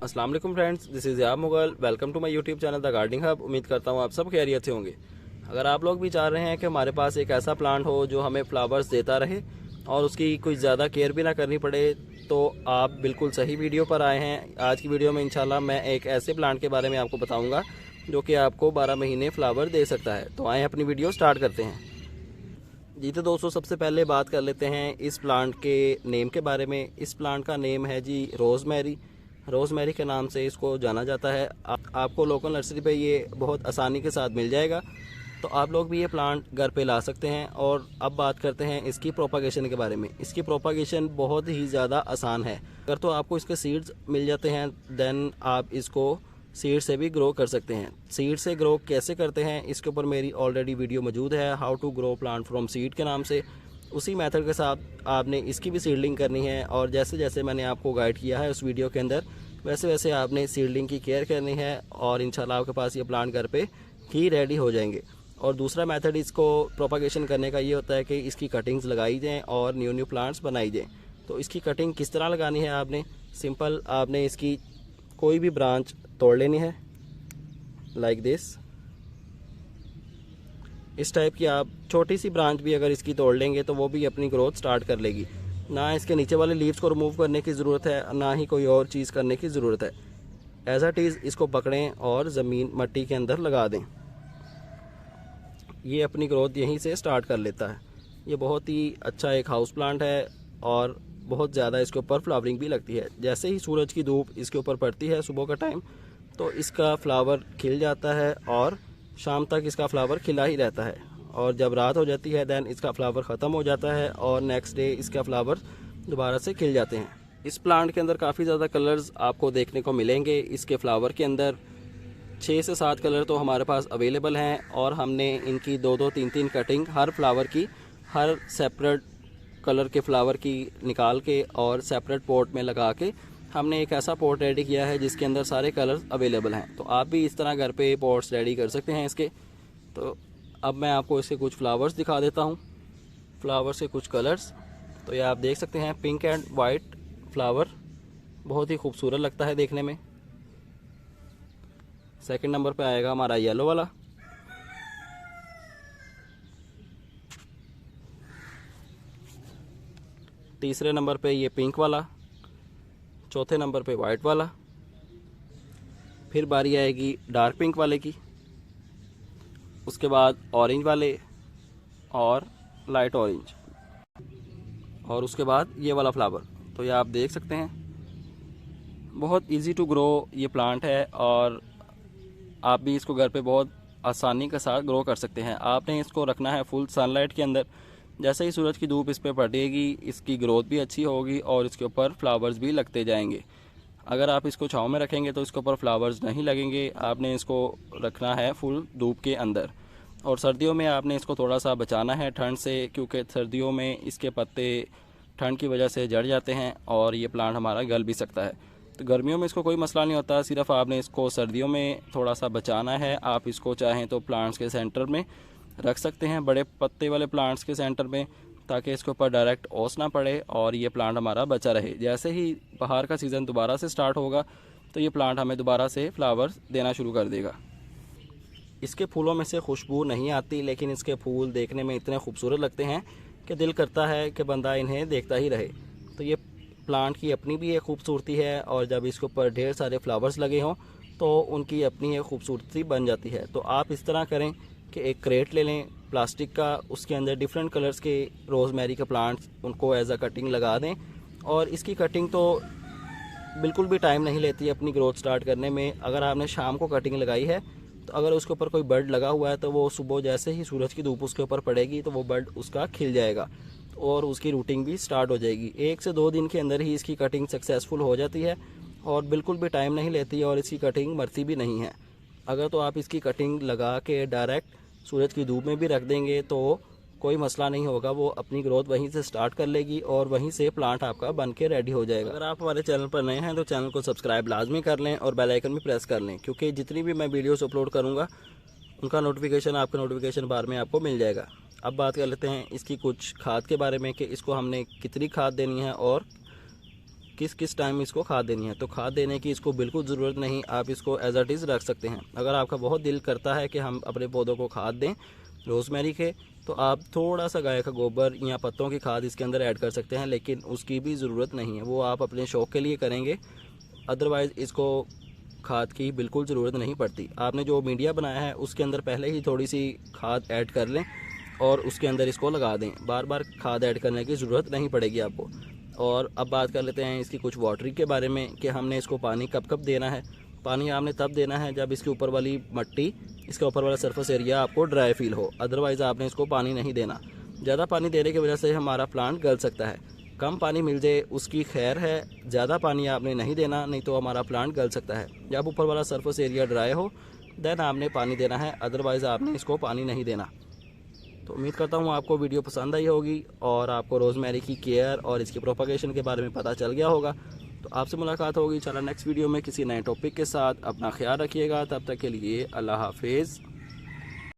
अस्सलाम वालेकुम friends, this is Yab Mughal. Welcome to my YouTube channel the gardening hub. उम्मीद करता हूँ आप सब खैरियत से होंगे। अगर आप लोग भी चाह रहे हैं कि हमारे पास एक ऐसा प्लांट हो जो हमें फ्लावर्स देता रहे और उसकी कुछ ज़्यादा केयर भी ना करनी पड़े, तो आप बिल्कुल सही वीडियो पर आए हैं। आज की वीडियो में इंशाल्लाह मैं एक ऐसे प्लांट के बारे में आपको बताऊँगा जो कि आपको 12 महीने फ्लावर दे सकता है। तो आए अपनी वीडियो स्टार्ट करते हैं। जी तो दोस्तों, सबसे पहले बात कर लेते हैं इस प्लांट के नेम के बारे में। इस प्लांट का नेम है जी रोज़मेरी। रोज़मेरी के नाम से इसको जाना जाता है। आपको लोकल नर्सरी पे ये बहुत आसानी के साथ मिल जाएगा, तो आप लोग भी ये प्लांट घर पे ला सकते हैं। और अब बात करते हैं इसकी प्रोपागेशन के बारे में। इसकी प्रोपागेशन बहुत ही ज़्यादा आसान है। अगर तो आपको इसके सीड्स मिल जाते हैं देन आप इसको सीड से भी ग्रो कर सकते हैं। सीड से ग्रो कैसे करते हैं इसके ऊपर मेरी ऑलरेडी वीडियो मौजूद है, how to grow plant from seed के नाम से। उसी मेथड के साथ आपने इसकी भी सीडलिंग करनी है, और जैसे जैसे मैंने आपको गाइड किया है उस वीडियो के अंदर, वैसे वैसे आपने सीडलिंग की केयर करनी है और इंशाल्लाह आपके पास ये प्लांट घर पे ही रेडी हो जाएंगे। और दूसरा मेथड इसको प्रोपागेशन करने का ये होता है कि इसकी कटिंग्स लगाई जाएँ और न्यू न्यू प्लांट्स बनाई जाएँ। तो इसकी कटिंग किस तरह लगानी है, आपने सिंपल आपने इसकी कोई भी ब्रांच तोड़ लेनी है लाइक दिस। इस टाइप की आप छोटी सी ब्रांच भी अगर इसकी तोड़ लेंगे तो वो भी अपनी ग्रोथ स्टार्ट कर लेगी। ना इसके नीचे वाले लीव्स को रिमूव करने की ज़रूरत है, ना ही कोई और चीज़ करने की ज़रूरत है। एज अ इज़ इसको पकड़ें और ज़मीन मट्टी के अंदर लगा दें। ये अपनी ग्रोथ यहीं से स्टार्ट कर लेता है। ये बहुत ही अच्छा एक हाउस प्लांट है और बहुत ज़्यादा इसके ऊपर फ्लावरिंग भी लगती है। जैसे ही सूरज की धूप इसके ऊपर पड़ती है सुबह का टाइम, तो इसका फ्लावर खिल जाता है और शाम तक इसका फ्लावर खिला ही रहता है। और जब रात हो जाती है दैन इसका फ्लावर ख़त्म हो जाता है और नेक्स्ट डे इसका फ्लावर दोबारा से खिल जाते हैं। इस प्लांट के अंदर काफ़ी ज़्यादा कलर्स आपको देखने को मिलेंगे। इसके फ्लावर के अंदर 6 से 7 कलर तो हमारे पास अवेलेबल हैं, और हमने इनकी 2-2, 3-3 कटिंग हर फ्लावर की, हर सेपरेट कलर के फ्लावर की निकाल के और सेपरेट पॉट में लगा के हमने एक ऐसा पॉट रेडी किया है जिसके अंदर सारे कलर्स अवेलेबल हैं। तो आप भी इस तरह घर पे पॉट्स रेडी कर सकते हैं इसके। तो अब मैं आपको इसके कुछ फ्लावर्स दिखा देता हूँ, फ्लावर्स के कुछ कलर्स। तो ये आप देख सकते हैं, पिंक एंड वाइट फ्लावर बहुत ही खूबसूरत लगता है देखने में। सेकंड नंबर पे आएगा हमारा येलो वाला। तीसरे नंबर पे ये पिंक वाला। चौथे नंबर पे वाइट वाला। फिर बारी आएगी डार्क पिंक वाले की, उसके बाद ऑरेंज वाले और लाइट ऑरेंज, और उसके बाद ये वाला फ्लावर। तो ये आप देख सकते हैं, बहुत इजी टू ग्रो ये प्लांट है और आप भी इसको घर पे बहुत आसानी के साथ ग्रो कर सकते हैं। आपने इसको रखना है फुल सनलाइट के अंदर। जैसे ही सूरज की धूप इस पर पड़ेगी इसकी ग्रोथ भी अच्छी होगी और इसके ऊपर फ्लावर्स भी लगते जाएंगे। अगर आप इसको छाँव में रखेंगे तो इसके ऊपर फ्लावर्स नहीं लगेंगे। आपने इसको रखना है फुल धूप के अंदर। और सर्दियों में आपने इसको थोड़ा सा बचाना है ठंड से, क्योंकि सर्दियों में इसके पत्ते ठंड की वजह से जड़ जाते हैं और ये प्लांट हमारा गल भी सकता है। तो गर्मियों में इसको कोई मसला नहीं होता, सिर्फ आपने इसको सर्दियों में थोड़ा सा बचाना है। आप इसको चाहें तो प्लांट्स के सेंटर में रख सकते हैं, बड़े पत्ते वाले प्लांट्स के सेंटर में, ताकि इसके ऊपर डायरेक्ट ओस ना पड़े और ये प्लांट हमारा बचा रहे। जैसे ही बाहर का सीज़न दोबारा से स्टार्ट होगा तो ये प्लांट हमें दोबारा से फ्लावर्स देना शुरू कर देगा। इसके फूलों में से खुशबू नहीं आती, लेकिन इसके फूल देखने में इतने खूबसूरत लगते हैं कि दिल करता है कि बंदा इन्हें देखता ही रहे। तो ये प्लांट की अपनी भी एक खूबसूरती है, और जब इसके ऊपर ढेर सारे फ्लावर्स लगे हों तो उनकी अपनी एक खूबसूरती बन जाती है। तो आप इस तरह करें कि एक क्रेट ले लें प्लास्टिक का, उसके अंदर डिफरेंट कलर्स के रोज़मेरी के प्लांट्स, उनको एज अ कटिंग लगा दें। और इसकी कटिंग तो बिल्कुल भी टाइम नहीं लेती अपनी ग्रोथ स्टार्ट करने में। अगर आपने शाम को कटिंग लगाई है तो अगर उसके ऊपर कोई बर्ड लगा हुआ है तो वो सुबह जैसे ही सूरज की धूप उसके ऊपर पड़ेगी तो वो बर्ड उसका खिल जाएगा और उसकी रूटिंग भी स्टार्ट हो जाएगी। 1 से 2 दिन के अंदर ही इसकी कटिंग सक्सेसफुल हो जाती है और बिल्कुल भी टाइम नहीं लेती, और इसकी कटिंग मरती भी नहीं है। अगर तो आप इसकी कटिंग लगा के डायरेक्ट सूरज की धूप में भी रख देंगे तो कोई मसला नहीं होगा, वो अपनी ग्रोथ वहीं से स्टार्ट कर लेगी और वहीं से प्लांट आपका बन के रेडी हो जाएगा। अगर आप हमारे चैनल पर नए हैं तो चैनल को सब्सक्राइब लाजमी कर लें और बेल आइकन भी प्रेस कर लें, क्योंकि जितनी भी मैं वीडियोस अपलोड करूँगा उनका नोटिफिकेशन आपके नोटिफिकेशन बार में आपको मिल जाएगा। अब बात कर लेते हैं इसकी कुछ खाद के बारे में कि इसको हमने कितनी खाद देनी है और किस किस टाइम इसको खाद देनी है। तो खाद देने की इसको बिल्कुल ज़रूरत नहीं, आप इसको एज इट इज़ रख सकते हैं। अगर आपका बहुत दिल करता है कि हम अपने पौधों को खाद दें रोज़मेरी के, तो आप थोड़ा सा गाय का गोबर या पत्तों की खाद इसके अंदर ऐड कर सकते हैं, लेकिन उसकी भी ज़रूरत नहीं है, वो आप अपने शौक़ के लिए करेंगे। अदरवाइज़ इसको खाद की बिल्कुल ज़रूरत नहीं पड़ती। आपने जो मीडिया बनाया है उसके अंदर पहले ही थोड़ी सी खाद ऐड कर लें और उसके अंदर इसको लगा दें, बार बार खाद ऐड करने की ज़रूरत नहीं पड़ेगी आपको। और अब बात कर लेते हैं इसकी कुछ वाटरिंग के बारे में कि हमने इसको पानी कब कब देना है। पानी आपने तब देना है जब इसके ऊपर वाली मिट्टी, इसके ऊपर वाला सरफेस एरिया आपको ड्राई फील हो, अदरवाइज़ आपने इसको पानी नहीं देना। ज़्यादा पानी देने की वजह से हमारा प्लांट गल सकता है। कम पानी मिल जाए उसकी खैर है, ज़्यादा पानी आपने नहीं देना, नहीं तो हमारा प्लांट गल सकता है। जब ऊपर वाला सरफेस एरिया ड्राई हो देन आपने पानी देना है, अदरवाइज़ आपने इसको पानी नहीं देना। तो उम्मीद करता हूँ आपको वीडियो पसंद आई होगी और आपको रोज़मेरी की केयर और इसकी प्रोपगेशन के बारे में पता चल गया होगा। तो आपसे मुलाकात होगी इंशाल्लाह नेक्स्ट वीडियो में किसी नए टॉपिक के साथ। अपना ख्याल रखिएगा, तब तक के लिए अल्लाह हाफिज़।